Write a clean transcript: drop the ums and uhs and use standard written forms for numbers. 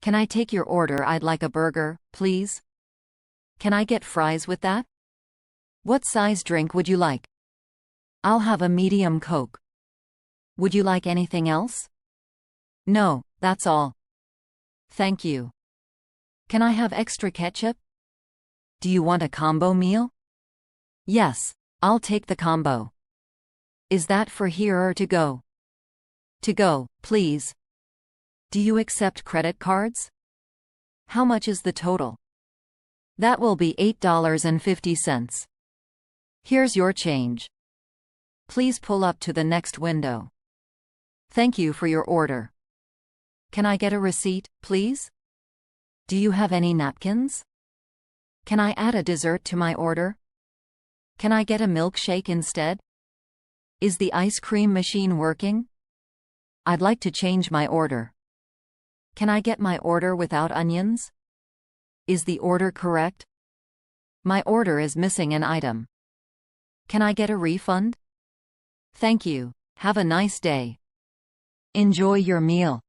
Can I take your order? I'd like a burger, please. Can I get fries with that? What size drink would you like? I'll have a medium Coke. Would you like anything else? No, that's all. Thank you. Can I have extra ketchup? Do you want a combo meal? Yes, I'll take the combo. Is that for here or to go? To go, please. Do you accept credit cards? How much is the total? That will be $8.50. Here's your change. Please pull up to the next window. Thank you for your order. Can I get a receipt, please? Do you have any napkins? Can I add a dessert to my order? Can I get a milkshake instead? Is the ice cream machine working? I'd like to change my order. Can I get my order without onions? Is the order correct? My order is missing an item. Can I get a refund? Thank you. Have a nice day. Enjoy your meal.